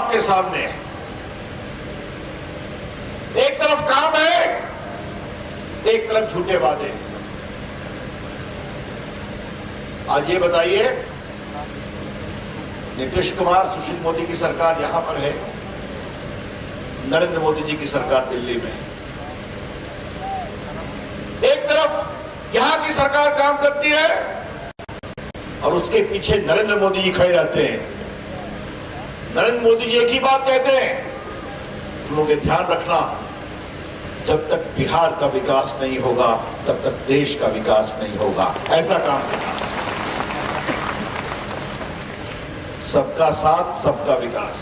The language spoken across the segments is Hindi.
आपके सामने है। एक तरफ काम है, एक तरफ झूठे वादे। आज ये बताइए, नीतीश कुमार, सुशील मोदी की सरकार यहां पर है, नरेंद्र मोदी जी की सरकार दिल्ली में है। एक तरफ यहां की सरकार काम करती है और उसके पीछे नरेंद्र मोदी जी खड़े रहते हैं। नरेंद्र मोदी जी एक ही बात कहते हैं, तुम लोग ध्यान रखना, जब तक बिहार का विकास नहीं होगा तब तक देश का विकास नहीं होगा। ऐसा काम करना, सबका साथ सबका विकास।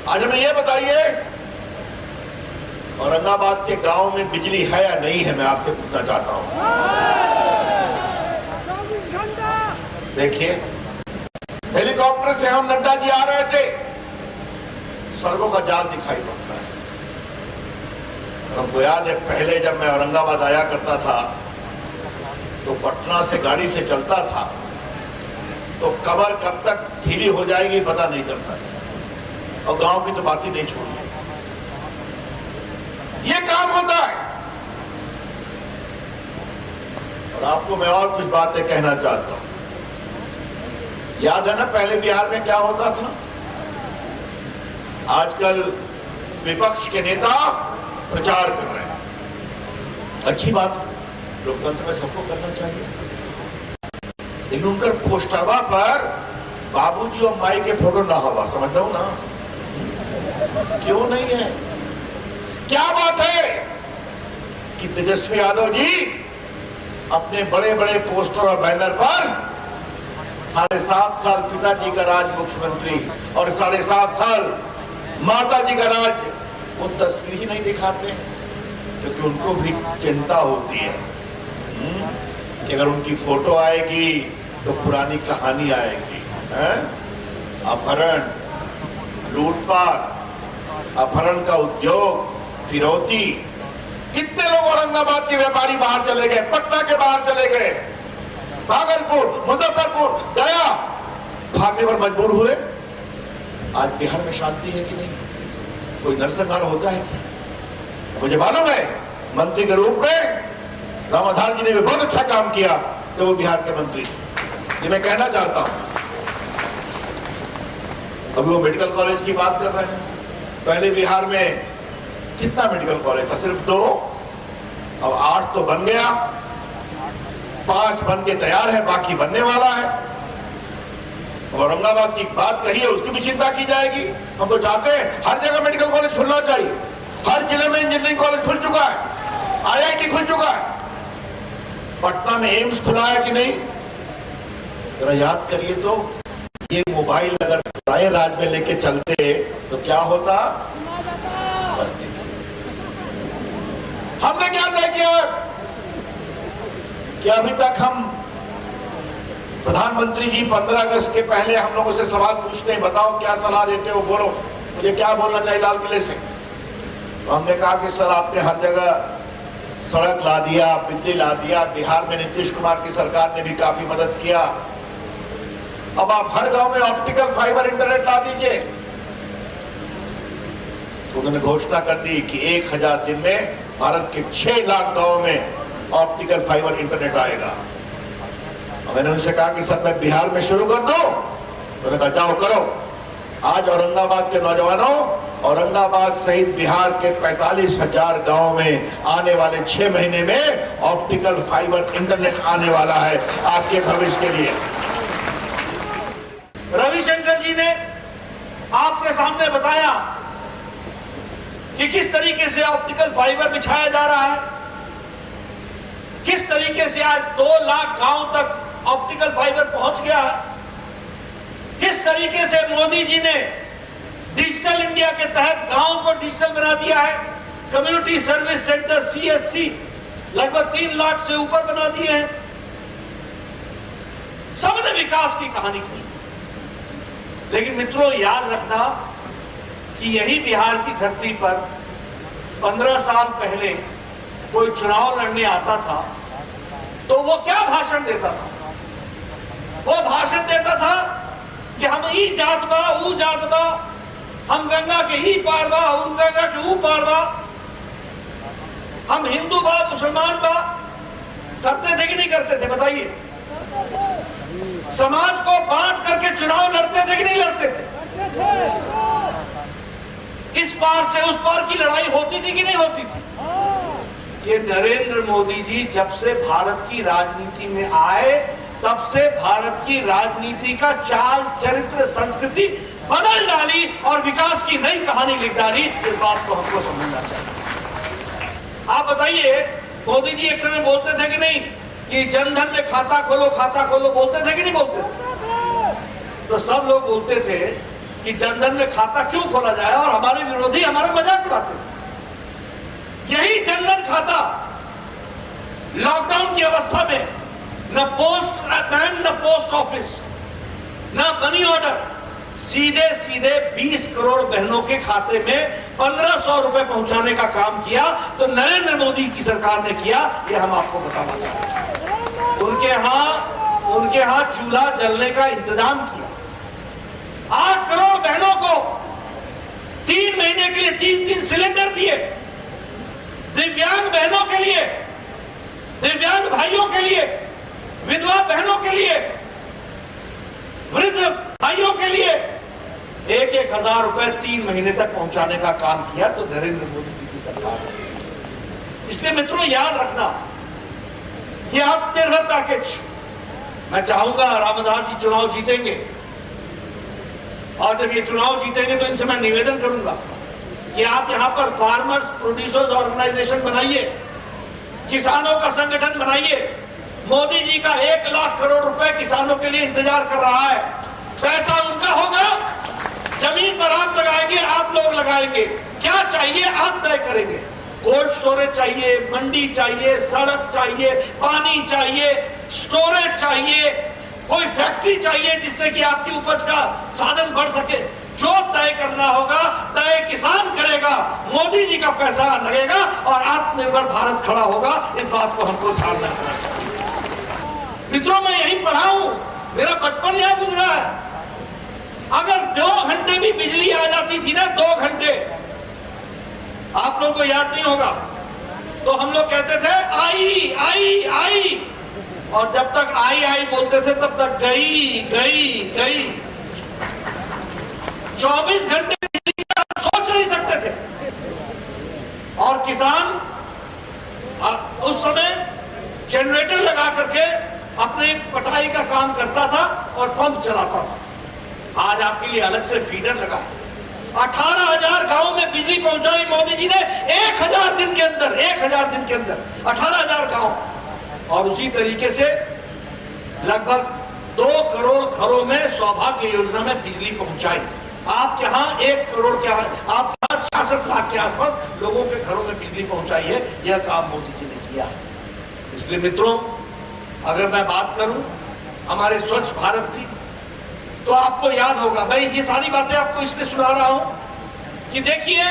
आज हमें यह बताइए, औरंगाबाद के गांव में बिजली है या नहीं है, मैं आपसे पूछना चाहता हूं। देखिए, हेलीकॉप्टर से हम नड्डा जी आ रहे थे, सड़कों का जाल दिखाई पड़ता है। हमको याद है, पहले जब मैं औरंगाबाद आया करता था तो पटना से गाड़ी से चलता था तो कमर कब तक ढीली हो जाएगी पता नहीं चलता था, और गांव की तो बात ही नहीं छोड़ी। ये काम होता है। और आपको मैं और कुछ बातें कहना चाहता हूं। याद है ना पहले बिहार में क्या होता था? आजकल विपक्ष के नेता प्रचार कर रहे हैं, अच्छी बात है, लोकतंत्र में सबको करना चाहिए। लेकिन उनका पोस्टरवा पर बाबूजी और माई के फोटो ना हवा, समझ लो ना, क्यों नहीं है? क्या बात है कि तेजस्वी यादव जी अपने बड़े बड़े पोस्टर और बैनर पर 7.5 साल पिताजी का राज मुख्यमंत्री और 7.5 साल माता जी का राज, वो तस्वीर ही नहीं दिखाते, क्योंकि उनको भी चिंता होती है कि अगर उनकी फोटो आएगी तो पुरानी कहानी आएगी। अपहरण, लूटपाट, अपहरण का उद्योग, फिरौती। कितने लोग औरंगाबाद के व्यापारी बाहर चले गए, पटना के बाहर चले गए, भागलपुर, मुजफ्फरपुर, गया, भागने पर मजबूर हुए। आज बिहार में शांति है कि नहीं? कोई नरसंहार होता है क्या? मुझे मालूम है, मंत्री के रूप में रामाधार जी ने भी बहुत अच्छा काम किया तो वो बिहार के मंत्री, ये मैं कहना चाहता हूं। अभी वो मेडिकल कॉलेज की बात कर रहे हैं। पहले बिहार में कितना मेडिकल कॉलेज था? सिर्फ 2, अब 8 तो बन गया, 5 बन के तैयार है, बाकी बनने वाला है। औरंगाबाद की बात कही है, उसकी भी चिंता की जाएगी। हम तो चाहते हैं हर जगह मेडिकल कॉलेज खुलना चाहिए। हर जिले में इंजीनियरिंग कॉलेज खुल चुका है, IIT खुल चुका है, पटना में एम्स खुला है कि नहीं? जरा याद करिए तो, ये मोबाइल अगर राय राज में लेके चलते तो क्या होता? बस देखिए, हमने क्या तय किया कि अभी तक हम प्रधानमंत्री जी 15 अगस्त के पहले हम लोगों से सवाल पूछते हैं, बताओ क्या सलाह देते हो, बोलो, मुझे क्या बोलना चाहिए लाल किले से। तो हमने कहा कि सर आपने हर जगह सड़क ला दिया, बिजली ला दिया, बिहार में नीतीश कुमार की सरकार ने भी काफी मदद किया, अब आप हर गांव में ऑप्टिकल फाइबर इंटरनेट ला दीजिए। तो उन्होंने घोषणा कर दी कि 1000 दिन में भारत के 6 लाख गांवों में ऑप्टिकल फाइबर इंटरनेट आएगा। मैंने उनसे कहा कि सर मैं बिहार में शुरू कर दूं? उन्होंने कहा जाओ करो। आज औरंगाबाद के नौजवानों, औरंगाबाद सहित बिहार के 45,000 गांव में आने वाले 6 महीने में ऑप्टिकल फाइबर इंटरनेट आने वाला है आपके भविष्य के लिए। रविशंकर जी ने आपके सामने बताया कि किस तरीके से ऑप्टिकल फाइबर बिछाया जा रहा है, किस तरीके से आज 2 लाख गांव तक ऑप्टिकल फाइबर पहुंच गया है, किस तरीके से मोदी जी ने डिजिटल इंडिया के तहत गांव को डिजिटल बना दिया है। कम्युनिटी सर्विस सेंटर CSC लगभग 3 लाख से ऊपर बना दिए हैं। सबने विकास की कहानी कही, लेकिन मित्रों याद रखना कि यही बिहार की धरती पर 15 साल पहले कोई चुनाव लड़ने आता था तो वो क्या भाषण देता था? वो भाषण देता था कि हम ई जात बा ऊ जात बा, हम गंगा के ई पार बा हम गंगा के ऊ पार बा, हम हिंदू बा मुसलमान बा, करते थे कि नहीं करते थे बताइए? समाज को बांट करके चुनाव लड़ते थे कि नहीं लड़ते थे? इस पार से उस पार की लड़ाई होती थी कि नहीं होती थी? ये नरेंद्र मोदी जी जब से भारत की राजनीति में आए तब से भारत की राजनीति का चाल चरित्र संस्कृति बदल डाली और विकास की नई कहानी लिख डाली। इस बात को हमको समझना चाहिए। आप बताइए, मोदी जी एक समय बोलते थे कि नहीं कि जनधन में खाता खोलो बोलते थे कि नहीं बोलते थे? तो सब लोग बोलते थे कि जनधन में खाता क्यों खोला जाए और हमारे विरोधी हमारा मजाक उड़ाते थे। यही जनधन खाता लॉकडाउन की अवस्था में न पोस्ट मैन न पोस्ट ऑफिस न मनी ऑर्डर, सीधे सीधे 20 करोड़ बहनों के खाते में 1500 रुपए पहुंचाने का काम किया। तो नरेंद्र मोदी की सरकार ने किया, ये हम आपको बताना चाहते हैं। उनके यहां चूल्हा जलने का इंतजाम किया। 8 करोड़ बहनों को 3 महीने के लिए 3-3 सिलेंडर दिए। दिव्यांग बहनों के लिए, दिव्यांग भाइयों के लिए, विधवा बहनों के लिए, वृद्ध भाइयों के लिए 1-1 हजार रुपए 3 महीने तक पहुंचाने का काम किया। तो नरेंद्र मोदी जी की सरकार है। इसलिए मित्रों याद रखना, ये आत्मनिर्भर पैकेज, मैं चाहूंगा रामदास जी चुनाव जीतेंगे और जब ये चुनाव जीतेंगे तो इनसे मैं निवेदन करूंगा कि आप यहां पर फार्मर्स प्रोड्यूसर्स ऑर्गेनाइजेशन बनाइए, किसानों का संगठन बनाइए। मोदी जी का 1 लाख करोड़ रुपए किसानों के लिए इंतजार कर रहा है। पैसा उनका होगा, जमीन पर आप लगाएंगे, आप लोग लगाएंगे। क्या चाहिए आप तय करेंगे। कोल्ड स्टोरेज चाहिए, मंडी चाहिए, सड़क चाहिए, पानी चाहिए, स्टोरेज चाहिए, कोई फैक्ट्री चाहिए जिससे कि आपकी उपज का साधन बढ़ सके। जो तय करना होगा तय किसान करेगा, मोदी जी का पैसा लगेगा और आत्मनिर्भर भारत खड़ा होगा। इस बात को हमको ध्यान रखना चाहिए। मित्रों, मैं यही पढ़ा हूं, मेरा बचपन यहां गुजरा है। अगर 2 घंटे भी बिजली आ जाती थी ना, 2 घंटे, आप लोगों को याद नहीं होगा, तो हम लोग कहते थे आई आई आई, और जब तक आई आई बोलते थे तब तक गई गई गई। 24 घंटे बिजली का सोच नहीं सकते थे। और किसान उस समय जनरेटर लगा करके अपने कटाई का काम करता था और पंप चलाता था। आज आपके लिए अलग से फीडर लगा है। 18,000 गांव में बिजली पहुंचाई मोदी जी ने 1000 दिन के अंदर, 1000 दिन के अंदर 18,000 गांव। और उसी तरीके से लगभग 2 करोड़ घरों में सौभाग्य योजना में बिजली पहुंचाई। आप यहां 1 करोड़ के, आप 66 लाख के आसपास लोगों के घरों में बिजली पहुंचाई है। यह काम मोदी जी ने किया है। इसलिए मित्रों, अगर मैं बात करूं हमारे स्वच्छ भारत की, तो आपको याद होगा, मैं ये सारी बातें आपको इसलिए सुना रहा हूं कि देखिए,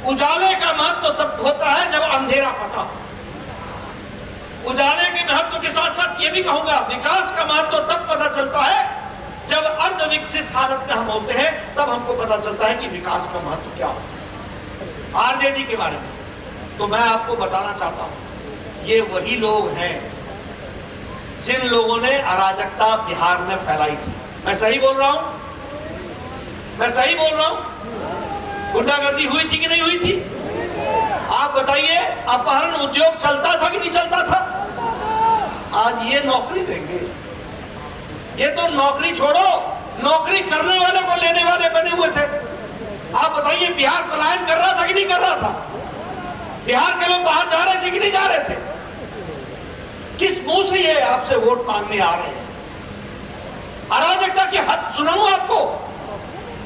उजाले का महत्व तो तब होता है जब अंधेरा पता। उजाले के महत्व के साथ साथ ये भी कहूंगा, विकास का महत्व तो तब पता चलता है जब अर्ध विकसित हालत में हम होते हैं, तब हमको पता चलता है कि विकास का महत्व क्या होता है। आरजेडी के बारे में तो मैं आपको बताना चाहता हूं, ये वही लोग हैं जिन लोगों ने अराजकता बिहार में फैलाई थी। मैं सही बोल रहा हूं? मैं सही बोल रहा हूं? गुंडागर्दी हुई थी कि नहीं हुई थी? आप बताइए, अपहरण उद्योग चलता था कि नहीं चलता था? आज ये नौकरी देंगे, ये तो नौकरी छोड़ो, नौकरी करने वाले को लेने वाले बने हुए थे। आप बताइए, बिहार पलायन कर रहा था कि नहीं कर रहा था? बिहार के लोग बाहर जा रहे थे कि नहीं जा रहे थे? किस मुंह से ये आपसे वोट मांगने आ रहे हैं? अराजकता की हद सुनाऊं आपको।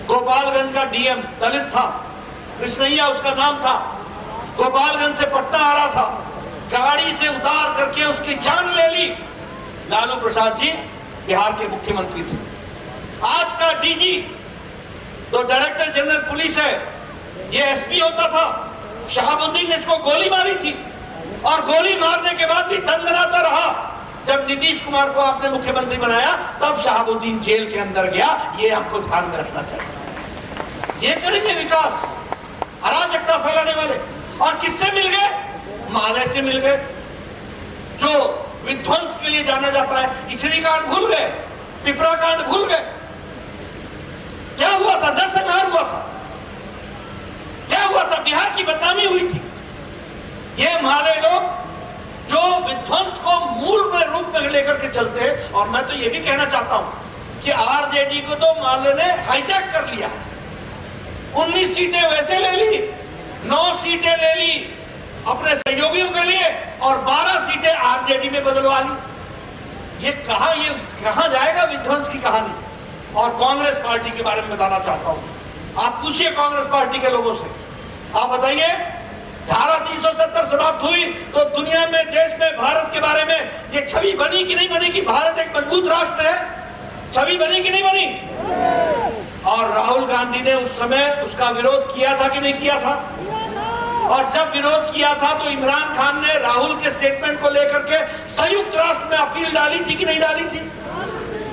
गोपालगंज का डीएम दलित था, कृष्णैया उसका नाम था। गोपालगंज से पटना आ रहा था, गाड़ी से उतार करके उसकी जान ले ली। लालू प्रसाद जी बिहार के मुख्यमंत्री थे। आज का डीजी तो डायरेक्टर जनरल पुलिस है, ये एसपी होता था। शहाबुद्दीन ने इसको गोली मारी थी और गोली मारने के बाद भी दंदनाता रहा। जब नीतीश कुमार को आपने मुख्यमंत्री बनाया तब शहाबुद्दीन जेल के अंदर गया। ये आपको ध्यान में रखना चाहिए। ये करेंगे विकास, अराजकता फैलाने वाले। और किससे मिल गए? माले से मिल गए, जो विध्वंस के लिए जाना जाता है। इसरी कांड भूल गए, पिपरा कांड भूल गए। क्या हुआ था? नरसंहार हुआ था। क्या हुआ था? बिहार की बदनामी हुई थी। ये माले लोग जो विध्वंस को मूल में रूप में लेकर के चलते हैं। और मैं तो ये भी कहना चाहता हूं कि आरजेडी को तो माले ने हाईजैक कर लिया। 19 सीटें वैसे ले ली, 9 सीटें ले ली अपने सहयोगियों के लिए और 12 सीटें आरजेडी में बदलवा ली। ये कहां जाएगा विध्वंस की कहानी? और कांग्रेस पार्टी के बारे में बताना चाहता हूं। आप पूछिए कांग्रेस पार्टी के लोगों से, आप बताइए, धारा 370 समाप्त हुई तो दुनिया में, देश में, भारत के बारे में ये छवि बनी कि नहीं बनी कि भारत एक मजबूत राष्ट्र है? छवि बनी कि नहीं बनी? और राहुल गांधी ने उस समय उसका विरोध किया था कि नहीं किया था? और जब विरोध किया था तो इमरान खान ने राहुल के स्टेटमेंट को लेकर के संयुक्त राष्ट्र में अपील डाली थी कि नहीं डाली थी?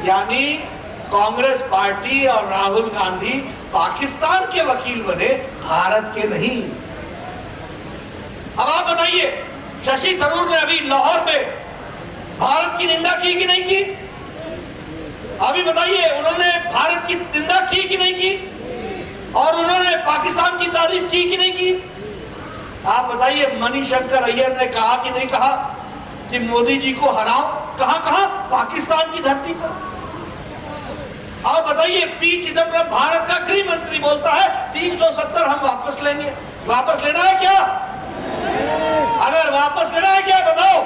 यानी कांग्रेस पार्टी और राहुल गांधी पाकिस्तान के वकील बने, भारत के नहीं। अब आप बताइए, शशि थरूर ने अभी लाहौर में भारत की निंदा की कि नहीं की? अभी बताइए, उन्होंने भारत की निंदा की कि नहीं की? और उन्होंने पाकिस्तान की तारीफ की कि नहीं की? आप बताइए, मणिशंकर अय्यर ने कहा कि नहीं कहा कि मोदी जी को हराओ? कहां? पाकिस्तान की धरती पर। आप बताइए, पी चिदम्बरम भारत का गृह मंत्री बोलता है 370 हम वापस लेंगे। वापस लेना है क्या? अगर वापस लेना है क्या बताओ?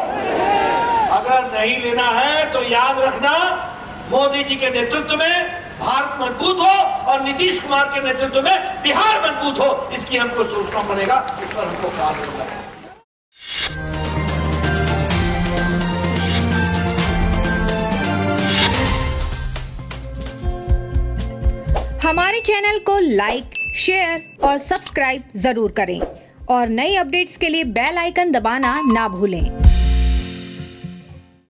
अगर नहीं लेना है तो याद रखना, मोदी जी के नेतृत्व में भारत मजबूत हो और नीतीश कुमार के नेतृत्व में बिहार मजबूत हो। इसकी हमको सोचना पड़ेगा, इस पर हमको काम करना है। हमारे चैनल को लाइक, शेयर और सब्सक्राइब जरूर करें और नई अपडेट्स के लिए बेल आइकन दबाना ना भूलें।